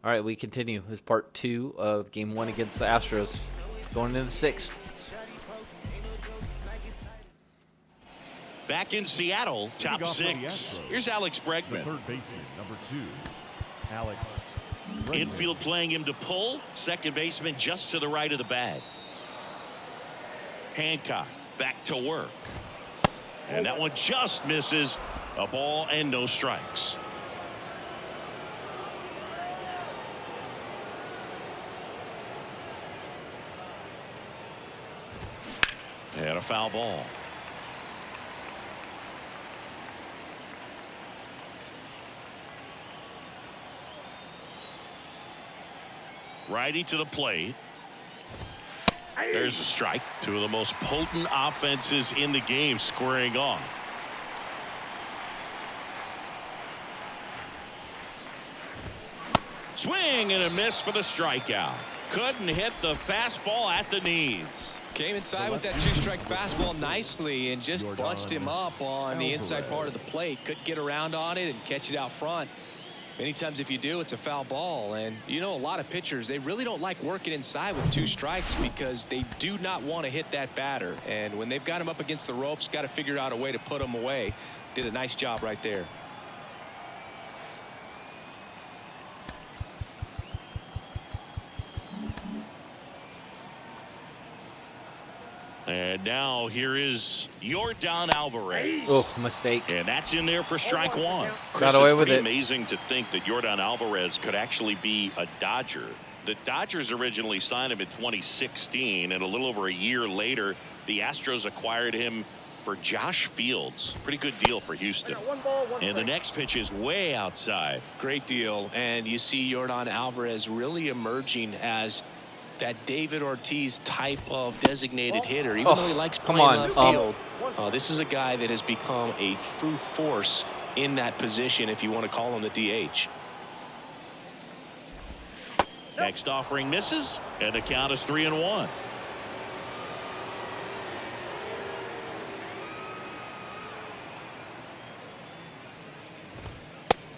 All right, we continue. This is part 2 of Game 1 against the Astros. Going into the 6th. Back in Seattle, top 6. Here's Alex Bregman. Third baseman, number 2, Alex Bregman. Infield playing him to pull. Second baseman just to the right of the bag. Hancock back to work. And that one just misses. A ball and no strikes. And a foul ball. Righty to the plate. There's a strike. Two of the most potent offenses in the game squaring off. Swing and a miss for the strikeout. Couldn't hit the fastball at the knees. Came inside with that two-strike fastball nicely and just bunched him up on the inside part of the plate. Couldn't get around on it and catch it out front. Many times if you do, it's a foul ball. And you know, a lot of pitchers, they really don't like working inside with 2 strikes because they do not want to hit that batter. And when they've got him up against the ropes, got to figure out a way to put him away. Did a nice job right there. And now here is Yordan Alvarez. Oh, mistake. And that's in there for strike 1. Got away with it's pretty it. Amazing to think that Yordan Alvarez could actually be a Dodger. The Dodgers originally signed him in 2016, and a little over a year later, the Astros acquired him for Josh Fields. Pretty good deal for Houston. And the next pitch is way outside. Great deal. And you see Yordan Alvarez really emerging as that David Ortiz type of designated hitter. Even though he likes playing left field, this is a guy that has become a true force in that position, if you want to call him the DH. Next offering misses, and the count is 3-1.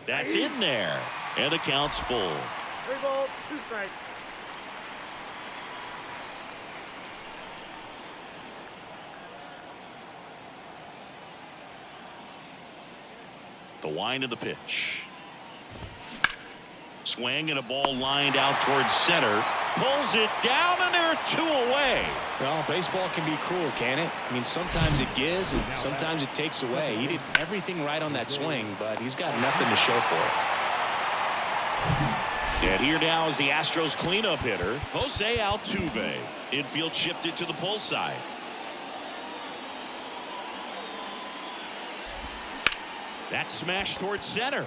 That's in there, and the count's full. 3 balls, 2 strikes. The wind of the pitch. Swing and a ball lined out towards center. Pulls it down, and there are 2 away. Well, baseball can be cruel, can it? I mean, sometimes it gives and sometimes it takes away. He did everything right on that swing, but he's got nothing to show for it. And here now is the Astros cleanup hitter, Jose Altuve. Infield shifted to the pull side. That smash towards center.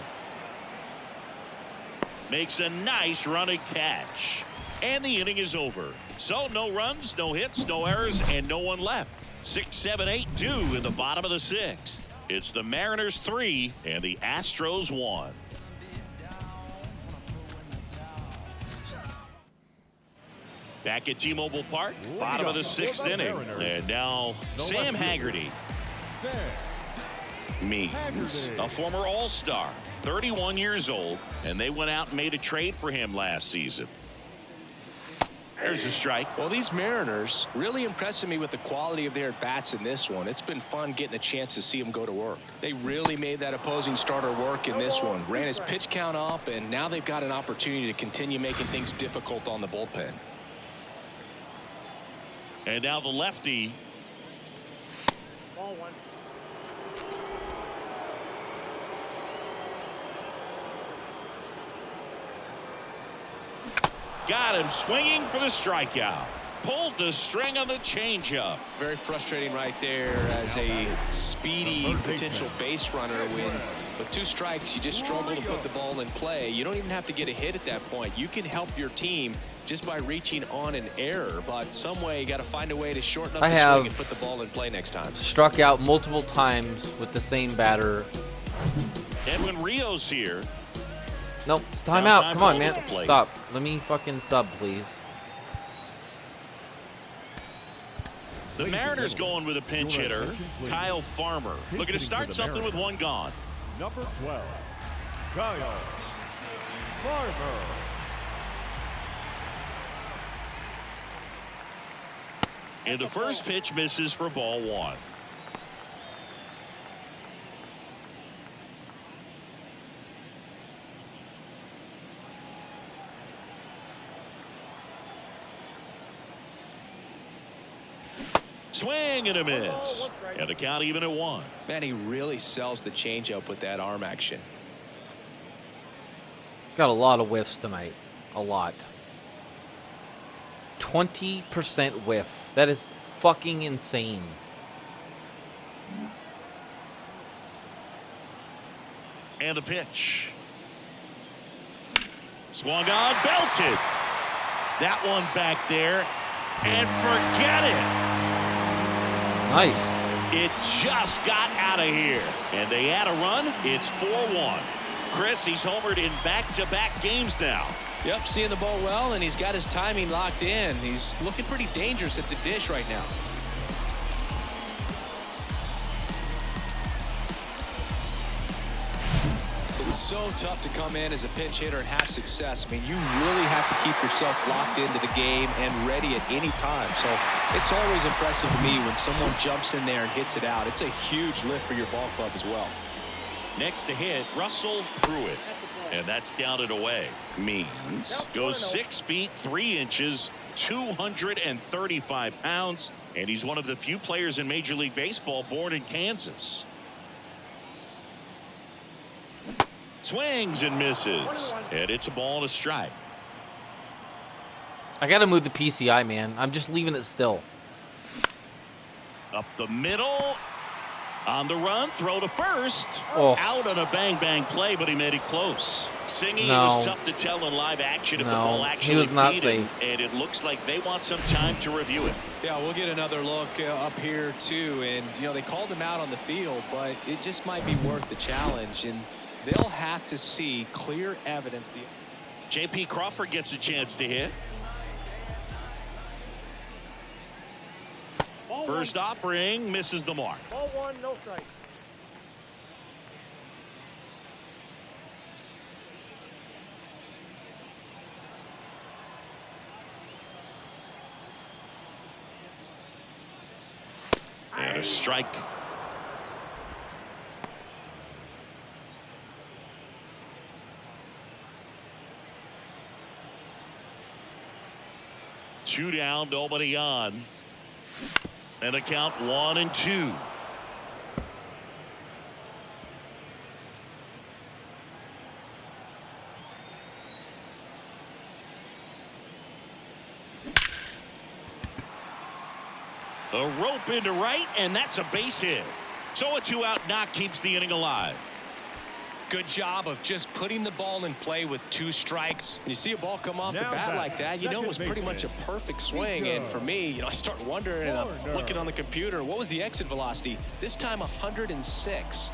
Makes a nice running catch. And the inning is over. So no runs, no hits, no errors, and no one left. 6, 7, 8, 2 in the bottom of the 6th. It's the Mariners 3 and the Astros 1. Back at T-Mobile Park, bottom of the 6th inning. And now Sam Haggerty means a former All-Star, 31 years old, and they went out and made a trade for him last season. There's a strike. Well, these Mariners really impressing me with the quality of their bats in this one. It's been fun getting a chance to see them go to work. They really made that opposing starter work in this one. Ran his pitch count up, and now they've got an opportunity to continue making things difficult on the bullpen. And now the lefty. Ball 1. Got him swinging for the strikeout. Pulled the string on the changeup. Very frustrating right there as a speedy potential base runner when with 2 strikes you just struggle to put the ball in play. You don't even have to get a hit at that point. You can help your team just by reaching on an error, but some way you got to find a way to shorten up the swing and put the ball in play next time. Struck out multiple times with the same batter. Edwin Rios here. Nope, it's timeout. Time Come on, called man. at the plate. Stop. Let me fucking sub, please. The Mariners going with a pinch hitter, Kyle Farmer. Looking to start something with 1 gone. Number 12, Kyle Farmer. And the first pitch misses for ball one. Swing and a miss. And the count even at one. Man, he really sells the changeup with that arm action. Got a lot of whiffs tonight. A lot. 20% whiff. That is fucking insane. And the pitch. Swung on, belted. That one back there. And forget it. Nice. It just got out of here. And they add a run. It's 4-1. Chris, he's homered in back-to-back games now. Yep, seeing the ball well, and he's got his timing locked in. He's looking pretty dangerous at the dish right now. It's so tough to come in as a pinch hitter and have success. I mean, you really have to keep yourself locked into the game and ready at any time. So it's always impressive to me when someone jumps in there and hits it out. It's a huge lift for your ball club as well. Next to hit, Russell Pruitt. And that's down and away. Means goes 6 feet 3 inches, 235 pounds, and he's one of the few players in Major League Baseball born in Kansas. Swings and misses, and it's a ball and a strike. I gotta move the PCI, man. I'm just leaving it still. Up the middle. On the run, throw to first. Oh. Out on a bang-bang play, but he made it close. Singing, No. it was tough to tell in live action if the ball actually he was not beat him, safe. and it looks like they want some time to review it. Yeah, we'll get another look up here, too. And, you know, they called him out on the field, but it just might be worth the challenge. And they'll have to see clear evidence. J.P. Crawford gets a chance to hit. First offering misses the mark. Ball one, no strike. And a strike. Two down, nobody on. And a count 1-2. A rope into right, and that's a base hit. So a 2-out knock keeps the inning alive. Good job of just putting the ball in play with 2 strikes. When you see a ball come off the Now bat back, like that, you know it was pretty much a baseman. perfect swing. And for me, you know, I start wondering, and I'm looking on the computer, what was the exit velocity? This time 106.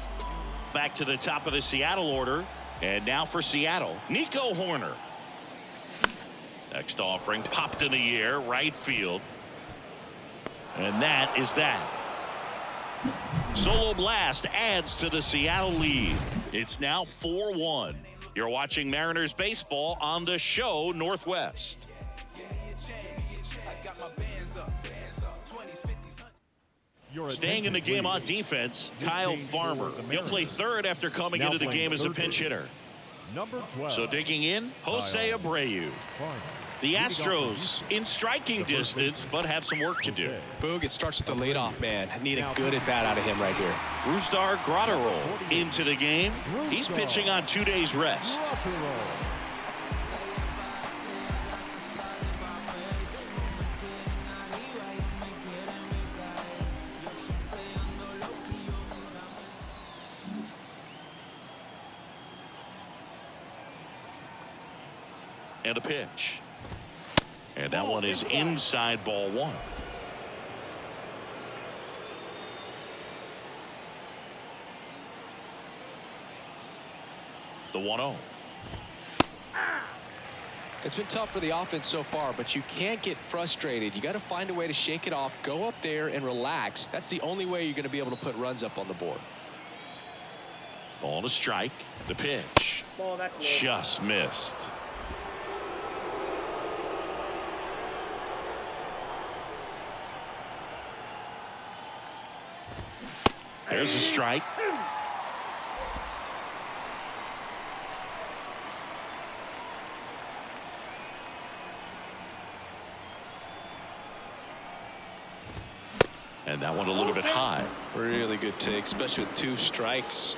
Back to the top of the Seattle order. And now for Seattle, Nico Horner. Next offering popped in the air, right field. And that is that. Solo blast adds to the Seattle lead. It's now 4-1. You're watching Mariners baseball on the show Northwest. Staying in the game on defense, Kyle Farmer. He'll play third after coming Now into the playing game as a third pinch base. hitter. Number 12. So digging in, Jose Kyle Abreu. Farmer. The Leading off the Astros in striking The first distance, but have some work to do. Jose. Boog, it starts with the leadoff man. I need a good at bat out of him right here. Brusdar Graterol into the game. He's pitching on 2 days rest. And a pitch. And that one is inside ball one. The 1-0. It's been tough for the offense so far, but you can't get frustrated. You got to find a way to shake it off, go up there and relax. That's the only way you're going to be able to put runs up on the board. Ball to strike. The pitch. Ball, that's low. Just missed. There's a strike. And that one a little bit high. Really good take, especially with 2 strikes.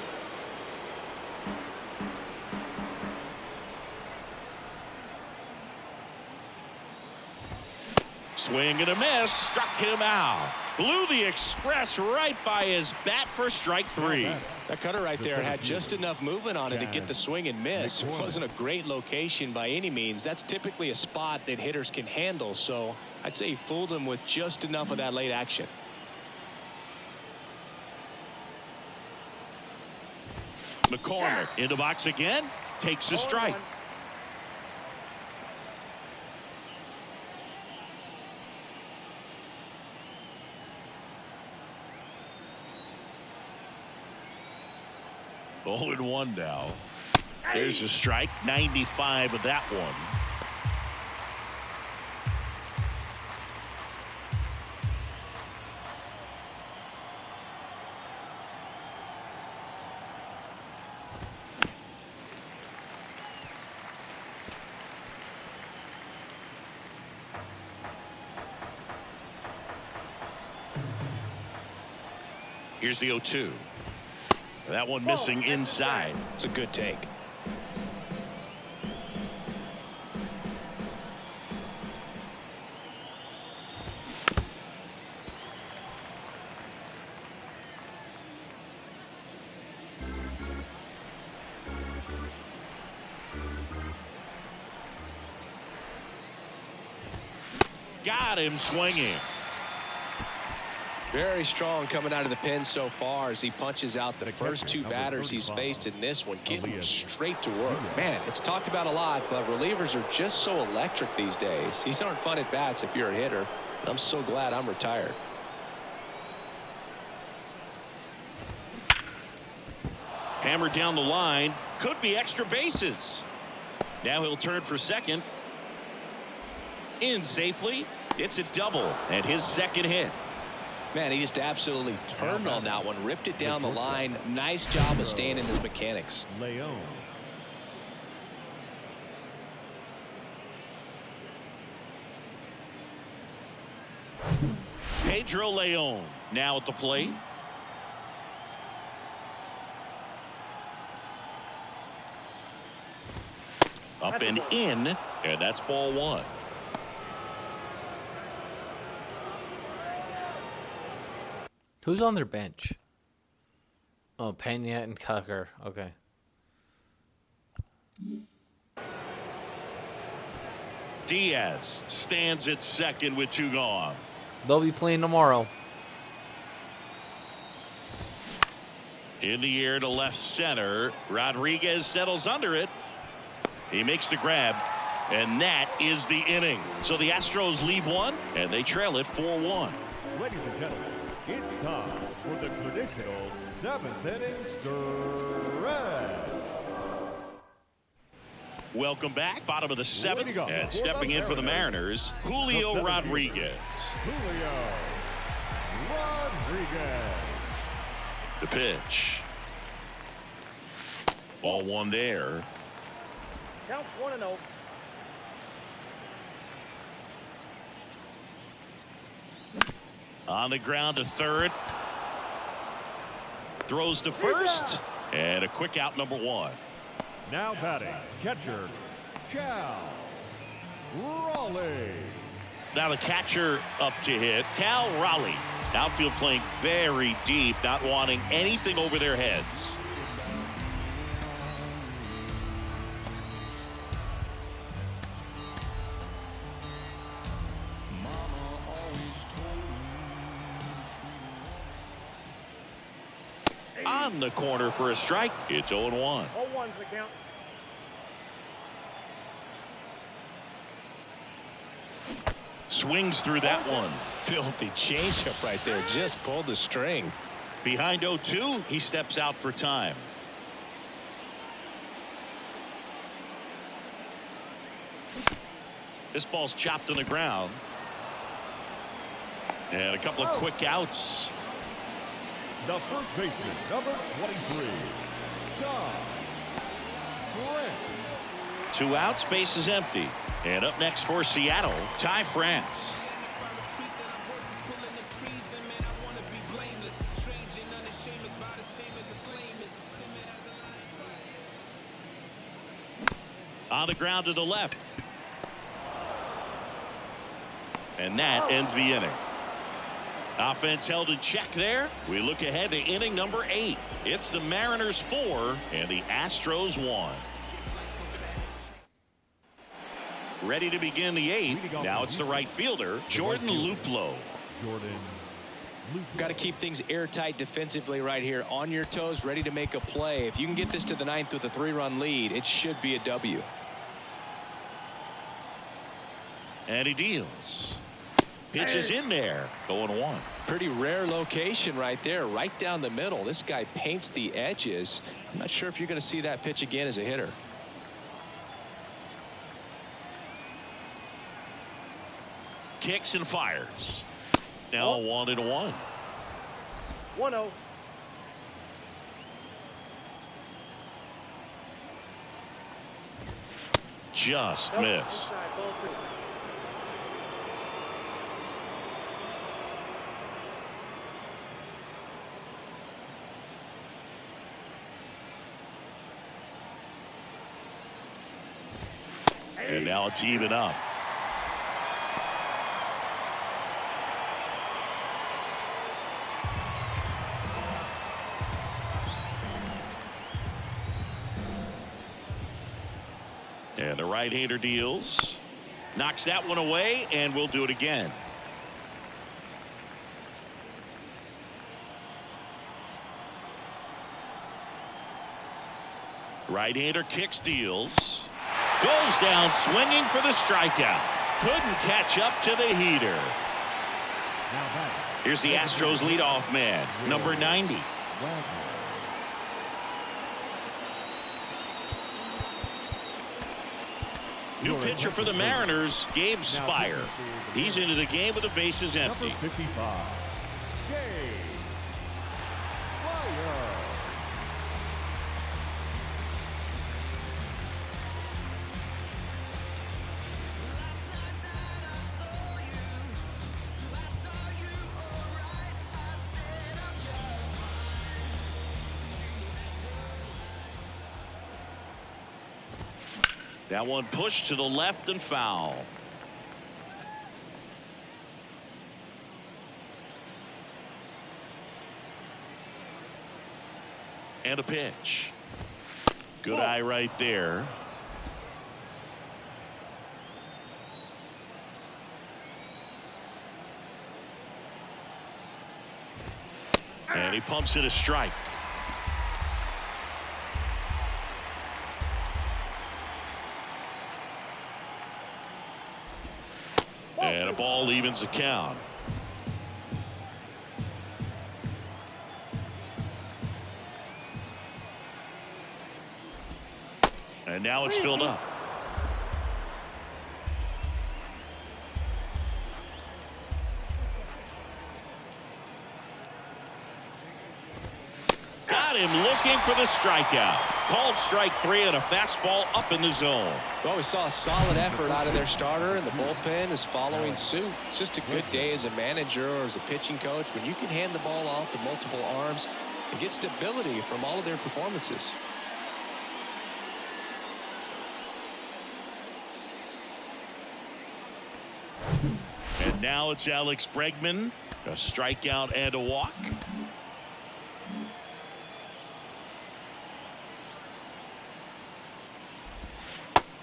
Swing and a miss. Struck him out. Blew the express right by his bat for strike 3. That cutter right there had just enough movement on it to get the swing and miss. It wasn't a great location by any means. That's typically a spot that hitters can handle. So I'd say he fooled him with just enough of that late action. McCormick in the box again. Takes a strike. 0-1 now. There's a strike. 95 of that one. Here's the 0-2. That one missing inside. It's a good take. Got him swinging. Very strong coming out of the pen so far as he punches out the first 2 batters he's faced in this one, getting straight to work. Man, it's talked about a lot, but relievers are just so electric these days. These aren't fun at bats if you're a hitter. And I'm so glad I'm retired. Hammered down the line. Could be extra bases. Now he'll turn for second. In safely. It's a double and his second hit. Man, he just absolutely turned on that one, ripped it down the line. Nice job of staying in his mechanics. Leon. Pedro Leon now at the plate. Up and in, and that's ball 1. Who's on their bench? Oh, Pena and Tucker. Okay. Diaz stands at second with 2 gone. They'll be playing tomorrow. In the air to left center. Rodriguez settles under it. He makes the grab, and that is the inning. So the Astros lead 1, and they trail it 4-1. Ladies and gentlemen, it's time for the traditional 7th inning stretch. Welcome back. Bottom of the 7th, and stepping in for the Mariners, Julio Rodriguez. Julio Rodriguez. The pitch. Ball 1 there. Count 1-0. On the ground to third. Throws to first. And a quick out, number 1. Now batting, catcher, Cal Raleigh. Now the catcher up to hit, Cal Raleigh. Outfield playing very deep, not wanting anything over their heads. On the corner for a strike. It's 0-1. 0-1's the count. Swings through that one. Filthy changeup right there. Just pulled the string. Behind 0-2, he steps out for time. This ball's chopped on the ground. And a couple of quick outs. The first baseman, number 23, John Trent. 2 outs, base is empty. And up next for Seattle, Ty France. On the ground to the left. And that ends the inning. Offense held in check there. We look ahead to inning number 8. It's the Mariners 4 and the Astros 1. Ready to begin the 8th. Now it's the right fielder, Jordan Luplow. Got to keep things airtight defensively right here. On your toes, ready to make a play. If you can get this to the 9th with a 3-run lead, it should be a W. And he deals. Pitches in there. 0-1. Pretty rare location right there, right down the middle. This guy paints the edges. I'm not sure if you're going to see that pitch again as a hitter. Kicks and fires. Now 1-1. 1-0. Just missed. Inside, ball 2. And now it's even up. And the right-hander deals. Knocks that one away, and we'll do it again. Right-hander kicks, deals. Goes down swinging for the strikeout. Couldn't catch up to the heater. Here's the Astros leadoff man, number 90. New pitcher for the Mariners, Gabe Spire. He's into the game with the bases empty. Number 55, Gabe Spire. That one pushed to the left and foul. And a pitch. Good eye right there. And he pumps it a strike. And a ball evens the count. And now it's filled up. Got him looking for the strikeout. Called strike 3 on a fastball up in the zone. Well, we saw a solid effort out of their starter, and the bullpen is following suit. It's just a good day as a manager or as a pitching coach when you can hand the ball off to multiple arms and get stability from all of their performances. And now it's Alex Bregman. A strikeout and a walk.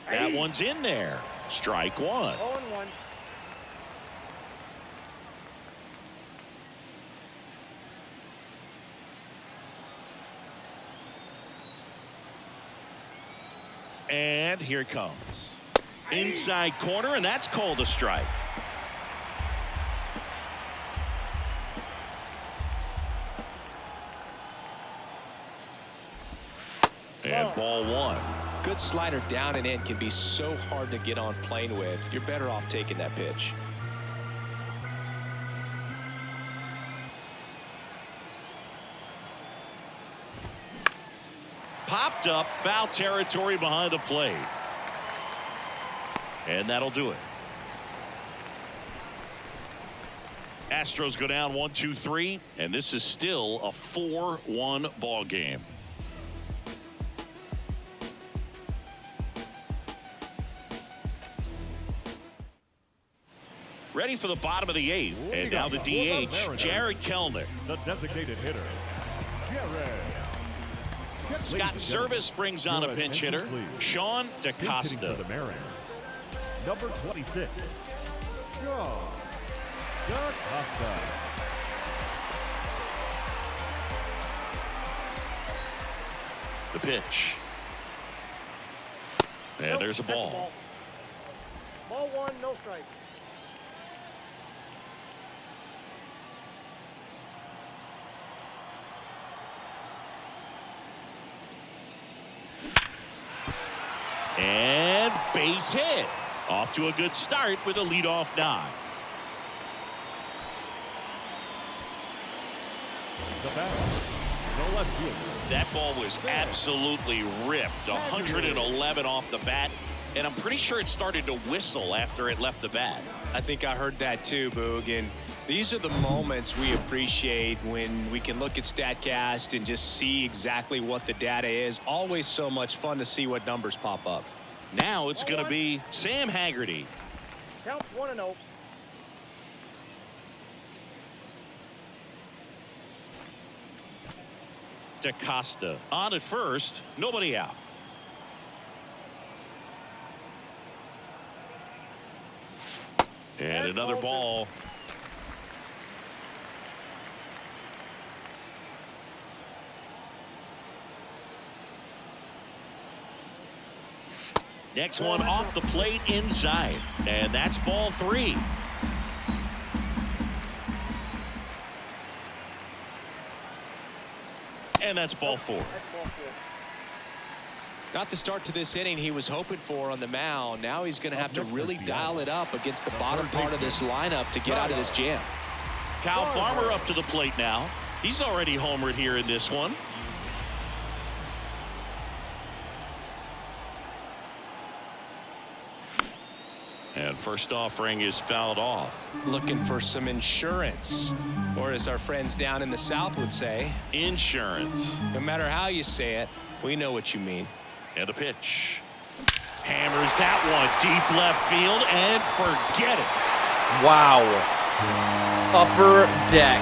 That one's in there. Strike 1. 0-1. And here it comes. Inside corner, and that's called a strike. And ball 1. Good slider down and in can be so hard to get on plane with. You're better off taking that pitch. tripped up, foul territory behind the plate. And that'll do it. Astros go down 1-2-3, and this is still a 4-1 ball game. Ready for the bottom of the 8th, and now the DH, Jared Kelenic. The designated hitter, Jared. Scott Service brings on a pinch hitter, Sean DaCosta. For the Mariners, number 26, Sean DaCosta. The pitch. And there's a ball. Ball 1, no strike. And base hit. Off to a good start with a leadoff nod. The batter, the left fielder. That ball was absolutely ripped. 111 off the bat. And I'm pretty sure it started to whistle after it left the bat. I think I heard that too, Boog. And these are the moments we appreciate when we can look at StatCast and just see exactly what the data is. Always so much fun to see what numbers pop up. Now it's going to be Sam Haggerty. Count 1-0. DaCosta on at first, nobody out. And another ball. Next one off the plate inside, and that's ball 3. And that's ball 4. That's ball 4. Not the start to this inning he was hoping for on the mound. Now he's going to have to really dial it up against the bottom part of this lineup to get out of this jam. Kyle Farmer up to the plate now. He's already homered here in this one. And first offering is fouled off. Looking for some insurance, or as our friends down in the South would say, Insurance. no matter how you say it, we know what you mean. And a pitch. Hammers that one deep left field and forget it. Wow. Upper deck.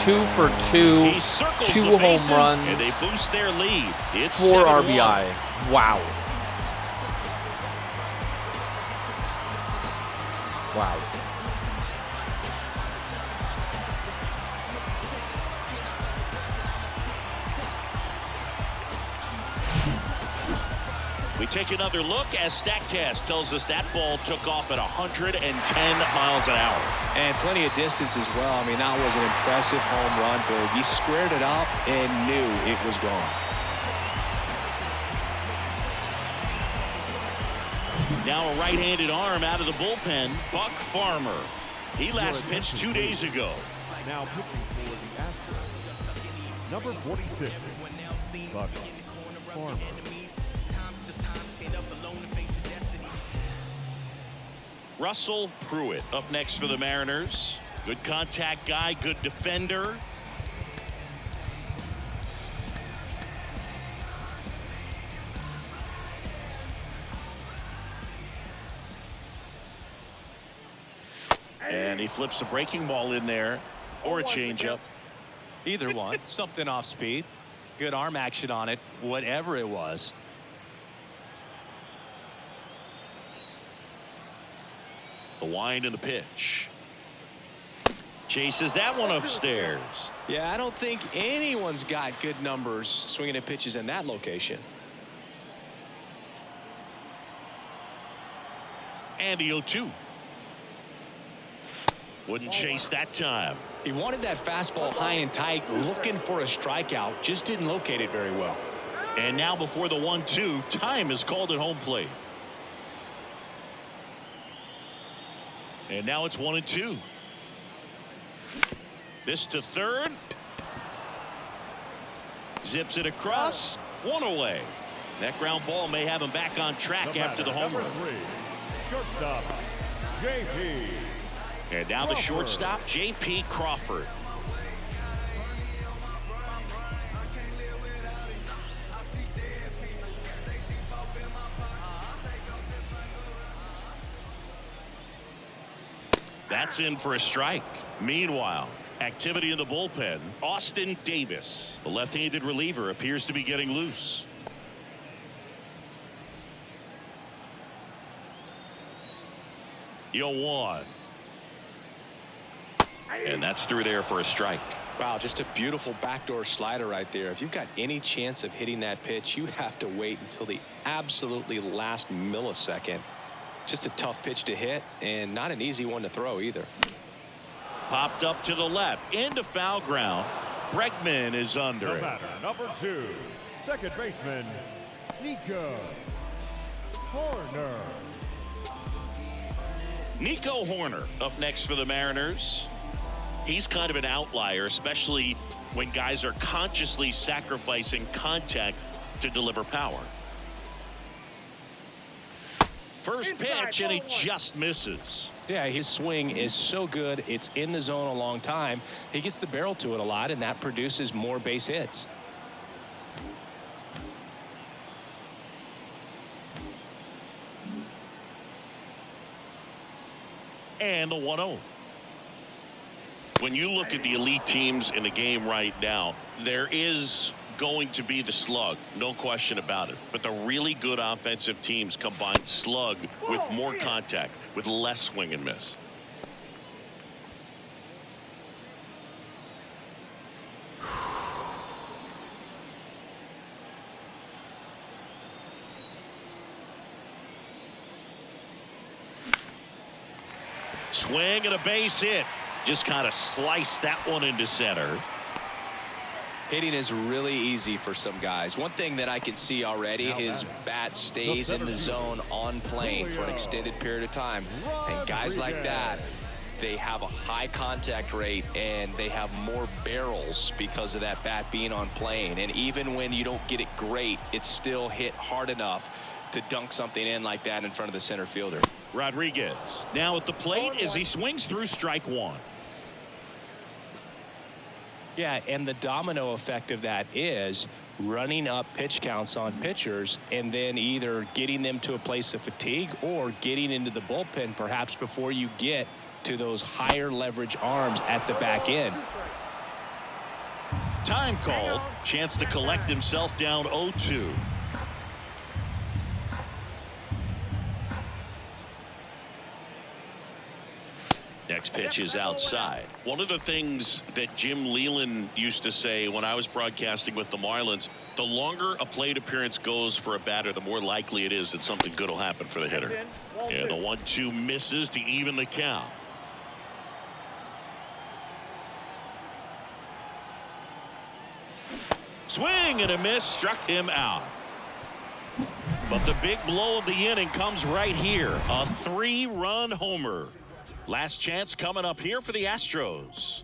2 for 2. He circles 2 the home bases, runs. and they boost their lead. It's 4 7-1. RBI. Wow. Wow. We take another look as StatCast tells us that ball took off at 110 miles an hour. And plenty of distance as well. I mean, that was an impressive home run, Bill. He squared it up and knew it was gone. Now a right-handed arm out of the bullpen, Buck Farmer. He last pitched 2 days ago. Now pitching for the Astros, number 46, Buck Farmer. Russell Pruitt up next for the Mariners. Good contact guy, good defender. And he flips a breaking ball in there, or a changeup. Either one. Something off speed. Good arm action on it, whatever it was. The wind and the pitch. Chases that one upstairs. Yeah, I don't think anyone's got good numbers swinging at pitches in that location. And the 0-2. Wouldn't chase that time. He wanted that fastball high and tight, looking for a strikeout. Just didn't locate it very well. And now before the 1-2, time is called at home plate. And now it's 1-2. This to third. Zips it across. One away. That ground ball may have him back on track after the home run. Number 3, shortstop, J.P. And now the Crawford. shortstop, J.P. Crawford. That's in for a strike. Meanwhile, activity in the bullpen. Austin Davis, the left-handed reliever, appears to be getting loose. One. And that's through there for a strike. Wow, just a beautiful backdoor slider right there. If you've got any chance of hitting that pitch, you have to wait until the absolutely last millisecond. Just a tough pitch to hit, and not an easy one to throw either. Popped up to the left into foul ground. Bregman is under The it. batter, number 2, second baseman, Nico Horner. Nico Horner up next for the Mariners. He's kind of an outlier, especially when guys are consciously sacrificing contact to deliver power. First pitch, and he just misses. Yeah, his swing is so good. It's in the zone a long time. He gets the barrel to it a lot, and that produces more base hits. And the 1-0. When you look at the elite teams in the game right now, there is going to be the slug, no question about it. But the really good offensive teams combine slug with more contact, with less swing and miss. Swing and a base hit. Just kind of sliced that one into center. Hitting is really easy for some guys. One thing that I can see already, his bat stays in the zone on plane for an extended period of time. And guys like that, they have a high contact rate and they have more barrels because of that bat being on plane. And even when you don't get it great, it's still hit hard enough to dunk something in like that in front of the center fielder. Rodriguez now at the plate as he swings through strike one. Yeah, and the domino effect of that is running up pitch counts on pitchers and then either getting them to a place of fatigue or getting into the bullpen perhaps before you get to those higher leverage arms at the back end. Time called. Chance to collect himself down 0-2. Next pitch is outside. One of the things that Jim Leland used to say when I was broadcasting with the Marlins, the longer a plate appearance goes for a batter, the more likely it is that something good will happen for the hitter. And the 1-2 misses to even the count. Swing and a miss, struck him out. But the big blow of the inning comes right here. A 3-run homer. Last chance coming up here for the Astros.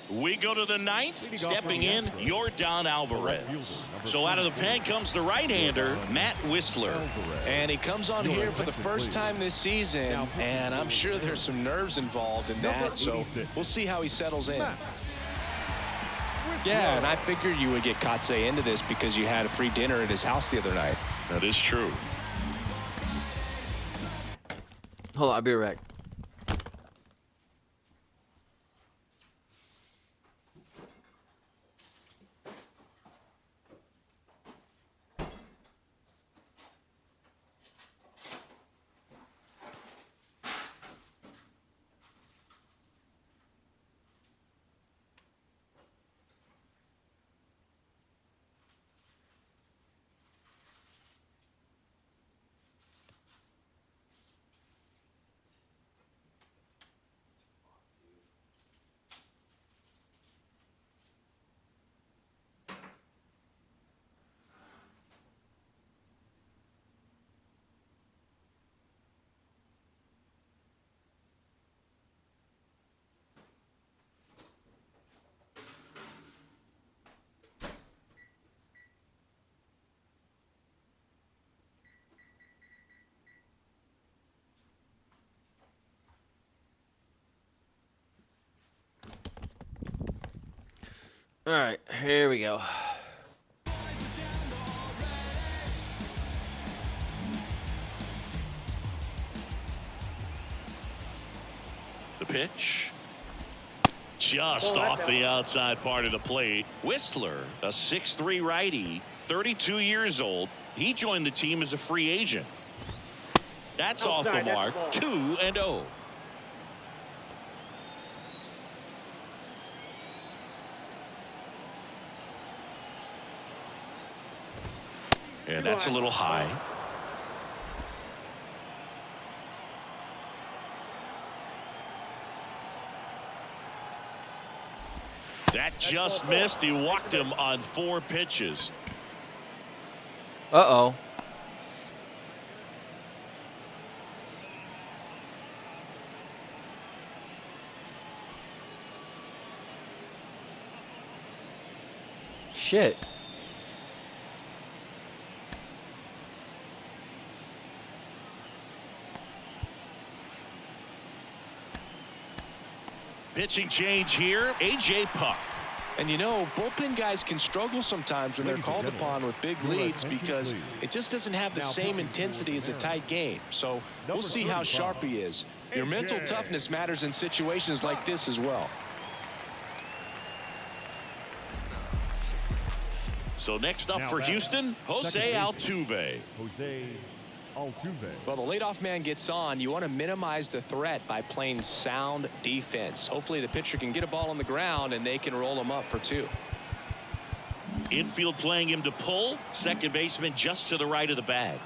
We go to the ninth. Stepping in, Yordan Alvarez. So out of the pen comes the right-hander, Matt Whistler. And he comes on here for the first time this season, and I'm sure there's some nerves involved in that, so we'll see how he settles in. Yeah, and I figured you would get Katse into this because you had a free dinner at his house the other night. That is true. Hold on, I'll be right back. All right, here we go. The pitch. Just off the outside part of the plate. Whistler, a 6'3" righty, 32 years old. He joined the team as a free agent. That's off the mark. 2-0. And that's a little high. That just missed. He walked him on 4 pitches. Uh-oh. Shit. Pitching change here, A.J. Puck. And you know, bullpen guys can struggle sometimes when they're called upon with big leads because it just doesn't have the same intensity as a tight game. So we'll see how sharp he is. Your mental toughness matters in situations like this as well. So next up for Houston, Jose Altuve. Jose Altuve. Well, the leadoff man gets on. You want to minimize the threat by playing sound defense. Hopefully the pitcher can get a ball on the ground and they can roll him up for 2. Infield playing him to pull. Second baseman just to the right of the bag.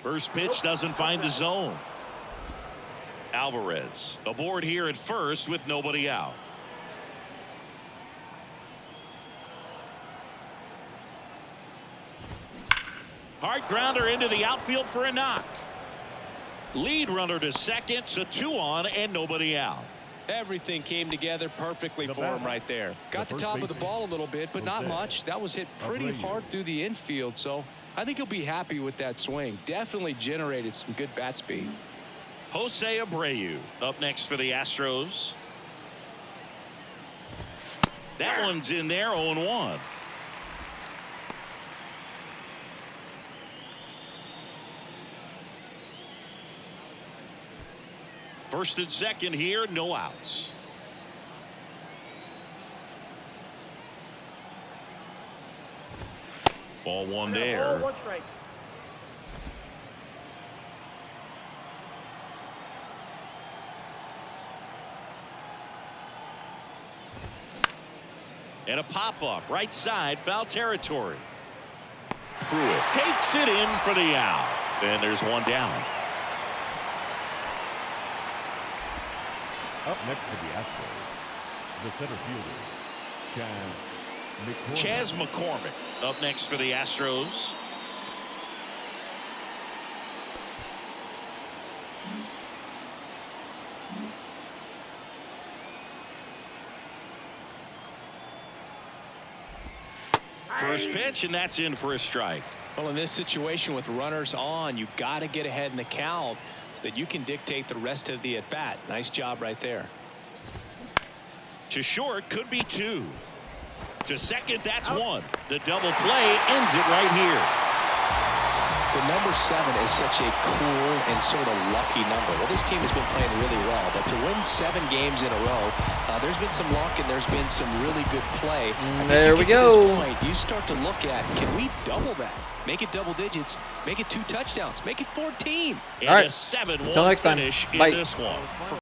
First pitch doesn't find the zone. Alvarez aboard here at first with nobody out. Hard grounder into the outfield for a knock. Lead runner to second, so 2 on and nobody out. Everything came together perfectly for him right there. Got the top of the ball a little bit, but not much. That was hit pretty hard through the infield, so I think he'll be happy with that swing. Definitely generated some good bat speed. Jose Abreu up next for the Astros. That one's in there, 0-1. First and second here, no outs. Ball 1 there. Ball 1 strike. And a pop-up right side, foul territory. Pruitt takes it in for the out. And there's 1 down. Up next for the Astros, the center fielder, Chas McCormick up next for the Astros. First pitch, and that's in for a strike. Well, in this situation with runners on, you've got to get ahead in the count so that you can dictate the rest of the at-bat. Nice job right there. To short, could be 2. To second, that's 1. The double play ends it right here. The number 7 is such a cool and sort of lucky number. Well, this team has been playing really well, but to win 7 games in a row, there's been some luck and there's been some really good play. There we go. To this point, you start to look at, can we double that? Make it double digits. Make it 2 touchdowns. Make it 14. And all right. a 7-1 Until next time. finish in Bye. this one.